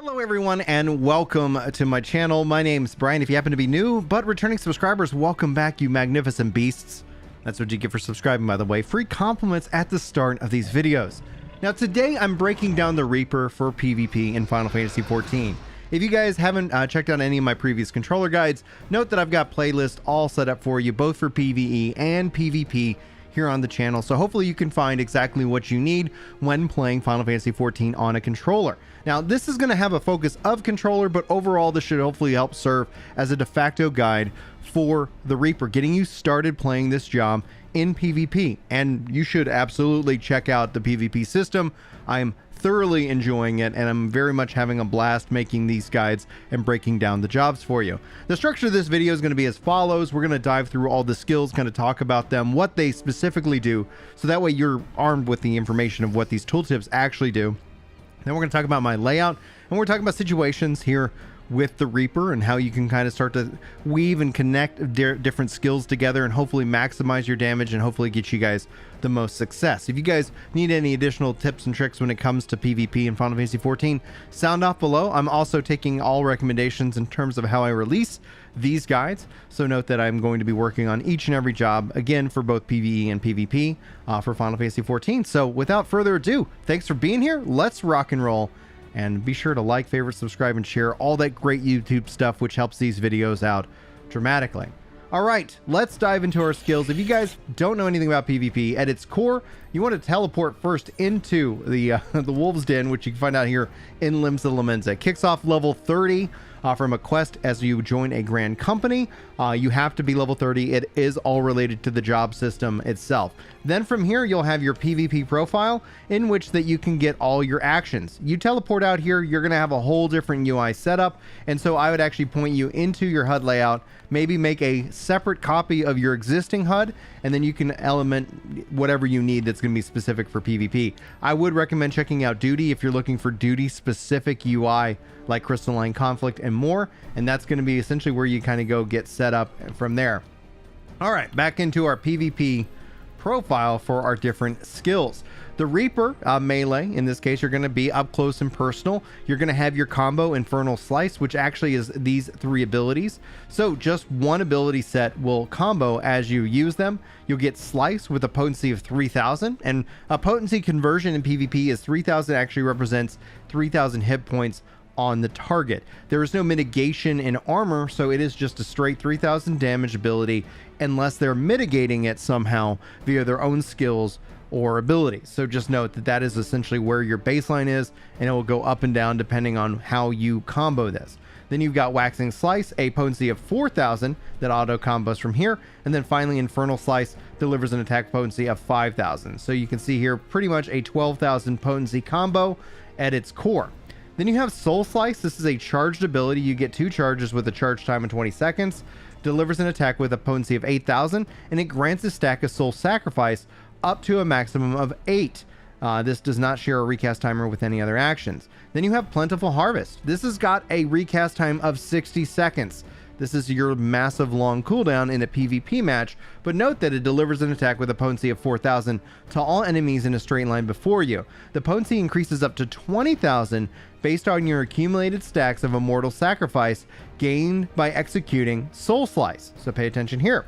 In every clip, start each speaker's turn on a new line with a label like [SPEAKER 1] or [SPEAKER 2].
[SPEAKER 1] Hello everyone and welcome to my channel. My name's Brian if you happen to be new, but returning subscribers, welcome back you magnificent beasts. That's what you get for subscribing, by the way. Free compliments at the start of these videos. Now today I'm breaking down the Reaper for PvP in Final Fantasy XIV. If you guys haven't checked out any of my previous controller guides, note that I've got playlists all set up for you both for PvE and PvP here on the channel, so hopefully you can find exactly what you need when playing Final Fantasy XIV on a controller. Now this is going to have a focus of controller, but overall this should hopefully help serve as a de facto guide for the Reaper, getting you started playing this job in PvP. And you should absolutely check out the PvP system. I'm thoroughly enjoying it, and I'm very much having a blast making these guides and breaking down the jobs for you. The structure of this video is going to be as follows. We're going to dive through all the skills, kind of talk about them, what they specifically do, so that way you're armed with the information of what these tooltips actually do. Then we're going to talk about my layout, and we're talking about situations here with the Reaper and how you can kind of start to weave and connect different skills together and hopefully maximize your damage and hopefully get you guys the most success. If you guys need any additional tips and tricks when it comes to PvP in Final Fantasy XIV, sound off below. I'm also taking all recommendations in terms of how I release these guides, so note that I'm going to be working on each and every job again for both PvE and PvP for Final Fantasy XIV. So without further ado, thanks for being here. Let's rock and roll. And be sure to like, favorite, subscribe, and share all that great YouTube stuff, which helps these videos out dramatically. All right, let's dive into our skills. If you guys don't know anything about PvP, at its core, you want to teleport first into the Wolves Den, which you can find out here in Limbs of Lamenza. It kicks off level 30 from a quest as you join a grand company. You have to be level 30. It is all related to the job system itself. Then from here, you'll have your PvP profile in which that you can get all your actions. You teleport out here, you're going to have a whole different UI setup. And so I would actually point you into your HUD layout, maybe make a separate copy of your existing HUD, and then you can element whatever you need that's going to be specific for PvP. I would recommend checking out Duty if you're looking for Duty specific UI like Crystalline Conflict and more, and that's going to be essentially where you kind of go get set up from there. All right, back into our PvP profile for our different skills. The Reaper melee, in this case, you're going to be up close and personal. You're going to have your combo Infernal Slice, which actually is these three abilities. So just one ability set will combo as you use them. You'll get Slice with a potency of 3000, and a potency conversion in PvP is 3000 actually represents 3000 hit points on the target. There is no mitigation in armor, so it is just a straight 3000 damage ability unless they're mitigating it somehow via their own skills or abilities. So just note that that is essentially where your baseline is, and it will go up and down depending on how you combo this. Then you've got Waxing Slice, a potency of 4000 that auto combos from here, and then finally Infernal Slice delivers an attack potency of 5000. So you can see here pretty much a 12,000 potency combo at its core. Then you have Soul Slice. This is a charged ability. You get 2 charges with a charge time of 20 seconds. Delivers an attack with a potency of 8000, and it grants a stack of Soul Sacrifice up to a maximum of 8. This does not share a recast timer with any other actions. Then you have Plentiful Harvest. This has got a recast time of 60 seconds. This is your massive long cooldown in a PvP match, but note that it delivers an attack with a potency of 4000 to all enemies in a straight line before you. The potency increases up to 20,000 based on your accumulated stacks of Immortal Sacrifice gained by executing Soul Slice. So pay attention here.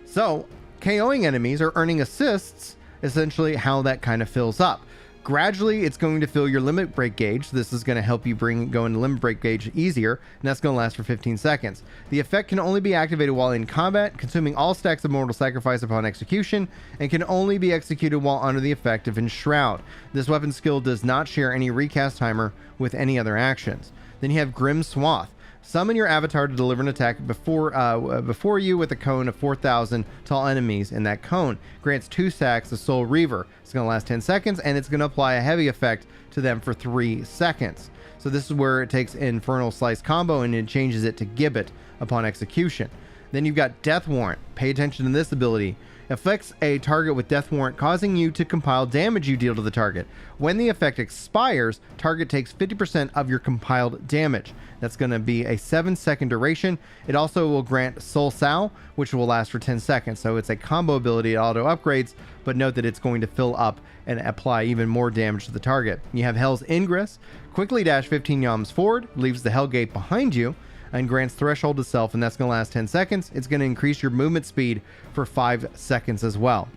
[SPEAKER 1] So KOing enemies or earning assists, essentially how that kind of fills up. Gradually, it's going to fill your limit break gauge. This is going to help you go into limit break gauge easier, and that's going to last for 15 seconds. The effect can only be activated while in combat, consuming all stacks of Mortal Sacrifice upon execution, and can only be executed while under the effect of Enshroud. This weapon skill does not share any recast timer with any other actions. Then you have Grim Swath. Summon your avatar to deliver an attack before you with a cone of 4000 to all enemies in that cone. Grants 2 stacks of Soul Reaver. It's going to last 10 seconds, and it's going to apply a heavy effect to them for 3 seconds. So this is where it takes Infernal Slice combo and it changes it to Gibbet upon execution. Then you've got Death Warrant. Pay attention to this ability. Afflicts a target with death warrant, causing you to compile damage you deal to the target. When the effect expires, target takes 50% of your compiled damage. That's going to be a 7-second duration. It also will grant Soul Sal, which will last for 10 seconds. So it's a combo ability, it auto upgrades, but note that it's going to fill up and apply even more damage to the target. You have Hell's Ingress. Quickly dash 15 yalms forward, leaves the Hell Gate behind you, and grants Threshold to self, and that's going to last 10 seconds. It's going to increase your movement speed for 5 seconds as well.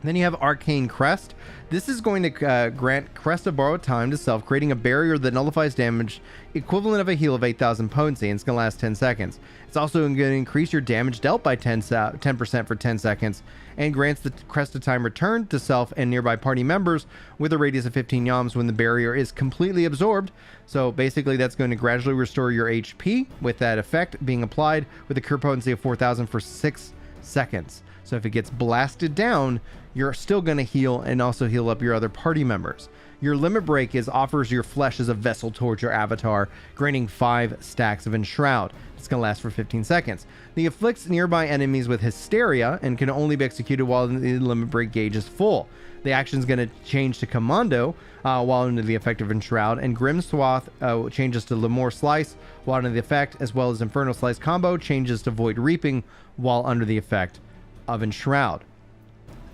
[SPEAKER 1] Then you have Arcane Crest. This is going to grant Crest of Borrowed Time to self, creating a barrier that nullifies damage equivalent of a heal of 8,000 potency, and it's going to last 10 seconds. It's also going to increase your damage dealt by 10% for 10 seconds, and grants the Crest of Time return to self and nearby party members with a radius of 15 yalms when the barrier is completely absorbed. So basically that's going to gradually restore your HP with that effect being applied with a cure potency of 4,000 for 6 seconds. So if it gets blasted down, you're still going to heal and also heal up your other party members. Your limit break offers your flesh as a vessel towards your avatar, granting 5 stacks of Enshroud. It's going to last for 15 seconds. The afflicts nearby enemies with Hysteria and can only be executed while the limit break gauge is full. The action is going to change to Commando while under the effect of Enshroud, and Grim Swath changes to Lemore Slice while under the effect, as well as Inferno Slice combo changes to Void Reaping while under the effect of Enshroud.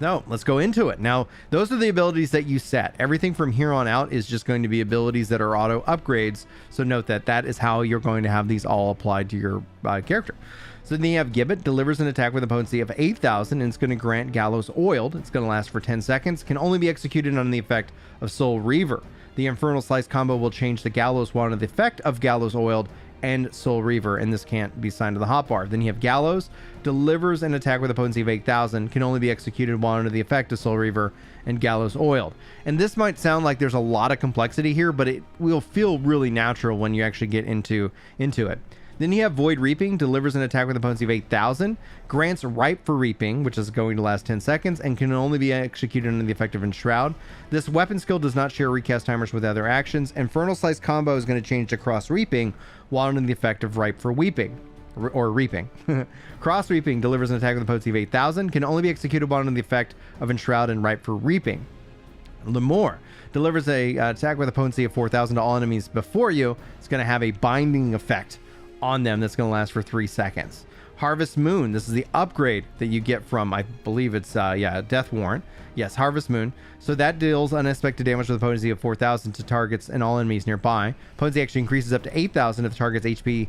[SPEAKER 1] No, let's go into it. Now, those are the abilities that you set. Everything from here on out is just going to be abilities that are auto upgrades. So note that that is how you're going to have these all applied to your character. So then you have Gibbet, delivers an attack with a potency of 8,000, and it's going to grant Gallows Oiled. It's going to last for 10 seconds, can only be executed under the effect of Soul Reaver. The Infernal Slice combo will change the Gallows while under the effect of Gallows Oiled and Soul Reaver, and this can't be signed to the hotbar. Then you have Gallows, delivers an attack with a potency of 8,000, can only be executed while under the effect of Soul Reaver and Gallows Oiled. And this might sound like there's a lot of complexity here, but it will feel really natural when you actually get into it. Then you have Void Reaping, delivers an attack with a potency of 8,000, grants Ripe for Reaping, which is going to last 10 seconds, and can only be executed under the effect of Enshroud. This weapon skill does not share recast timers with other actions. Infernal Slice combo is going to change to Cross Reaping while under the effect of Ripe for Weeping. Or Reaping. Cross Reaping delivers an attack with a potency of 8,000, can only be executed while under the effect of Enshroud and Ripe for Reaping. Lemore delivers a attack with a potency of 4,000 to all enemies before you. It's going to have a binding effect on them that's going to last for 3 seconds. Harvest Moon, this is the upgrade that you get from, I believe it's Death Warrant. Yes, Harvest Moon. So that deals unexpected damage with a potency of 4,000 to targets and all enemies nearby. Potency actually increases up to 8,000 if the target's HP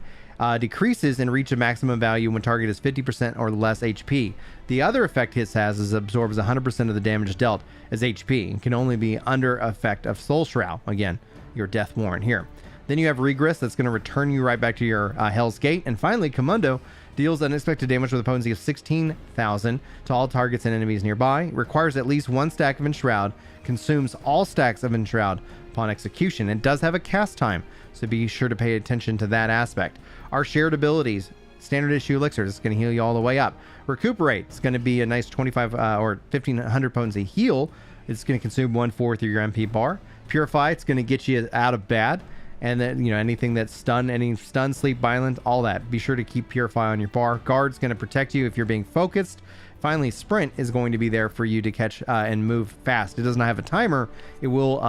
[SPEAKER 1] decreases and reach a maximum value when target is 50% or less HP. The other effect his has is absorbs 100% of the damage dealt as HP and can only be under effect of Soul Shroud. Again, your Death Warrant here. Then you have Regress, that's going to return you right back to your Hell's Gate. And finally, Commando deals unexpected damage with a potency of 16,000 to all targets and enemies nearby. Requires at least 1 stack of Enshroud. Consumes all stacks of Enshroud upon execution. It does have a cast time, so be sure to pay attention to that aspect. Our shared abilities. Standard issue elixir, it's going to heal you all the way up. Recuperate, it's going to be a nice 25 or 1,500 potency heal. It's going to consume 1/4 of your MP bar. Purify, it's going to get you out of bad. And then, anything that's stun, any stun, sleep, violent, all that. Be sure to keep Purify on your bar. Guard's going to protect you if you're being focused. Finally, Sprint is going to be there for you to catch and move fast. It does not have a timer. It will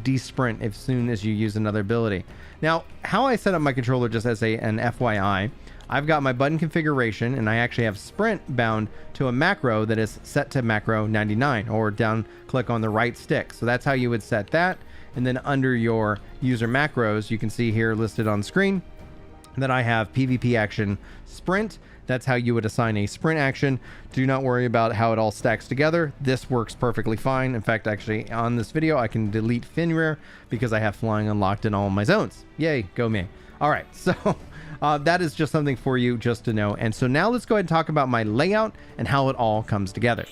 [SPEAKER 1] de-sprint as soon as you use another ability. Now, how I set up my controller, just as an FYI, I've got my button configuration, and I actually have Sprint bound to a macro that is set to macro 99, or down click on the right stick. So that's how you would set that. And then under your user macros, you can see here listed on screen that I have PvP action Sprint. That's how you would assign a sprint action. Do not worry about how it all stacks together. This works perfectly fine. In fact, actually on this video, I can delete Finrear because I have flying unlocked in all of my zones. Yay, go me. All right, so that is just something for you just to know. And so now let's go ahead and talk about my layout and how it all comes together.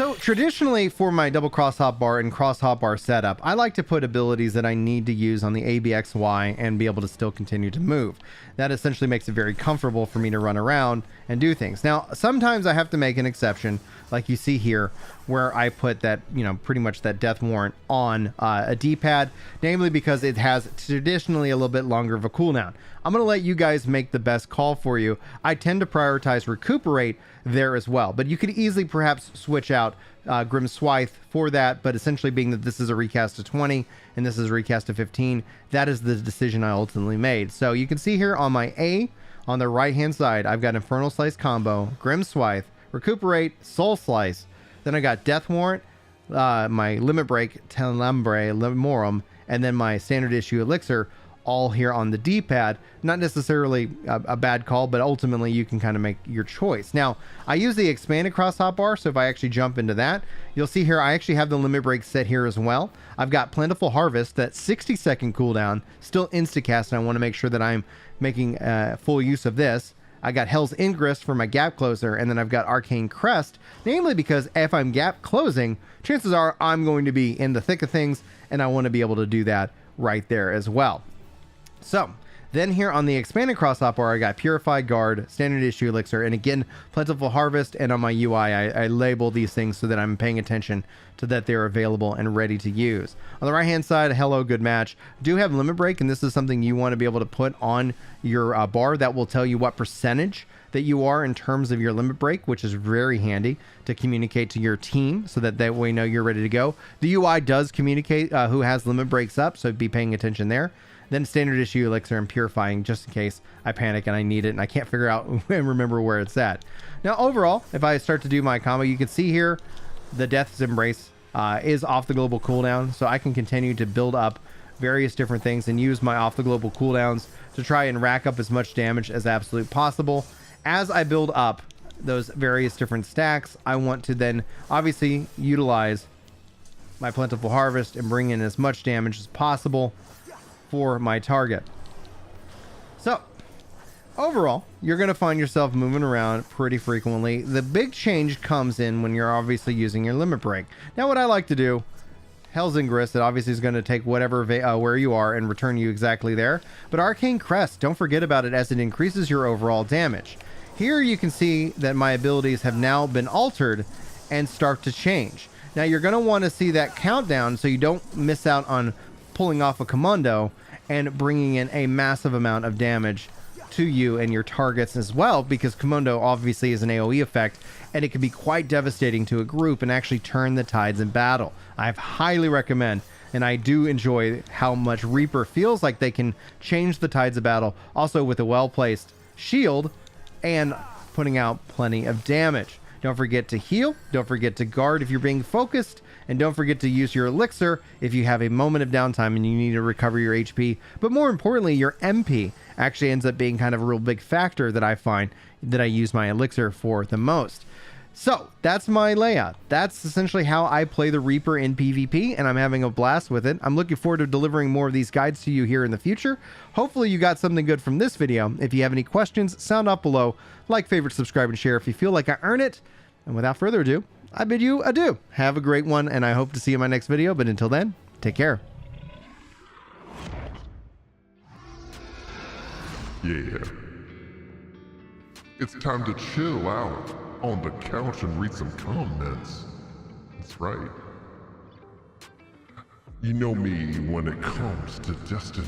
[SPEAKER 1] So traditionally for my double cross hotbar and cross hotbar setup, I like to put abilities that I need to use on the ABXY and be able to still continue to move. That essentially makes it very comfortable for me to run around and do things. Now, sometimes I have to make an exception, like you see here, where I put that, you know, pretty much that death warrant on a D-pad, namely because it has traditionally a little bit longer of a cooldown. I'm going to let you guys make the best call for you. I tend to prioritize recuperate there as well, but you could easily perhaps switch out Grim Swithe for that, but essentially being that this is a recast to 20 and this is a recast to 15, that is the decision I ultimately made. So you can see here on my A, on the right hand side, I've got Infernal Slice combo, Grim Swithe, Recuperate, Soul Slice, then I got Death Warrant, my Limit Break, Tenebrae, Limorum, and then my standard issue Elixir, all here on the D-pad. Not necessarily a bad call, but ultimately you can kind of make your choice. Now, I use the expanded cross hotbar, so if I actually jump into that, you'll see here I actually have the Limit Break set here as well. I've got Plentiful Harvest, that 60-second cooldown, still instacast, and I want to make sure that I'm making full use of this. I got Hell's Ingress for my gap closer, and then I've got Arcane Crest, namely because if I'm gap closing, chances are I'm going to be in the thick of things, and I want to be able to do that right there as well. So then here on the expanded cross hotbar, I got Purified Guard, Standard Issue Elixir, and again, Plentiful Harvest. And on my UI, I label these things so that I'm paying attention to that they're available and ready to use. On the right hand side, hello, good match. Do have Limit Break, and this is something you want to be able to put on your bar that will tell you what percentage that you are in terms of your Limit Break, which is very handy to communicate to your team so that they know you're ready to go. The UI does communicate who has Limit Breaks up, so be paying attention there. Then Standard Issue Elixir and Purifying, just in case I panic and I need it and I can't figure out and remember where it's at. Now overall, if I start to do my combo, you can see here the Death's Embrace is off the global cooldown, so I can continue to build up various different things and use my off the global cooldowns to try and rack up as much damage as absolutely possible. As I build up those various different stacks, I want to then obviously utilize my Plentiful Harvest and bring in as much damage as possible for my target. So overall, you're going to find yourself moving around pretty frequently. The big change comes in when you're obviously using your Limit Break. Now what I like to do, Hell's Ingress, it obviously is going to take whatever where you are and return you exactly there, but Arcane Crest, don't forget about it, as it increases your overall damage. Here you can see that my abilities have now been altered and start to change. Now you're going to want to see that countdown so you don't miss out on pulling off a commando and bringing in a massive amount of damage to you and your targets as well, because commando obviously is an AoE effect and it can be quite devastating to a group and actually turn the tides in battle. I highly recommend, and I do enjoy how much Reaper feels like they can change the tides of battle, also with a well-placed shield and putting out plenty of damage. Don't forget to heal, don't forget to guard if you're being focused, and don't forget to use your elixir if you have a moment of downtime and you need to recover your HP. But more importantly, your MP actually ends up being kind of a real big factor that I find that I use my elixir for the most. So that's my layout. That's essentially how I play the Reaper in PvP, and I'm having a blast with it. I'm looking forward to delivering more of these guides to you here in the future. Hopefully you got something good from this video. If you have any questions, sound off below. Like, favorite, subscribe, and share if you feel like I earn it. And without further ado, I bid you adieu. Have a great one, and I hope to see you in my next video. But until then, take care.
[SPEAKER 2] Yeah. It's time to chill out on the couch and read some comments. That's right. You know me when it comes to Destiny.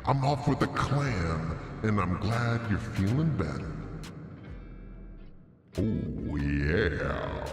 [SPEAKER 2] I'm off with the clan, and I'm glad you're feeling better. Oh yeah.